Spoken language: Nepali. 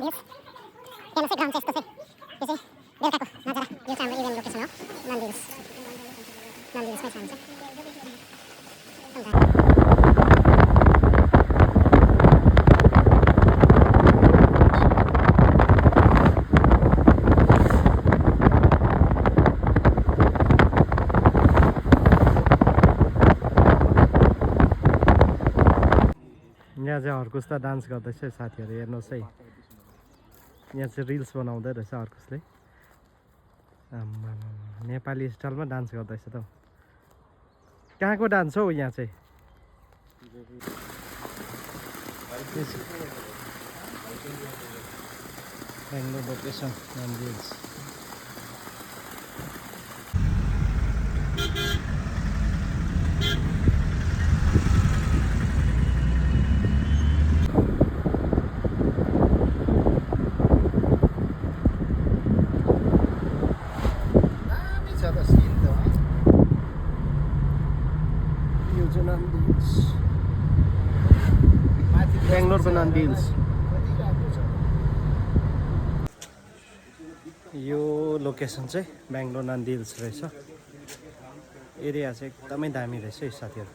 नन्दिल्स त्यहाँ चाहिँ ग्राउन्ड चाहिँ यस्तो चाहिँ यो चाहिँ बेलुकाको नजारा यो चाहिँ हाम्रो इभेन्ट लोकेसन हो नन्दिल्समै छ हामी यहाँ चाहिँ हर्कुस त डान्स गर्दैछ साथीहरू हेर्नुहोस् है यहाँ चाहिँ रिल्स बनाउँदै रहेछ हर्कुसले नेपाली स्टाइलमा डान्स गर्दैछ त कहाँको डान्स हौ यहाँ चाहिँ बेङ्गलोर लोकेसन नन्दिल्स बेङ्गलोरको नन्दिल्स यो लोकेसन चाहिँ बेङ्गलोर नन्दिल्स रहेछ एरिया चाहिँ एकदमै दामी रहेछ है साथीहरू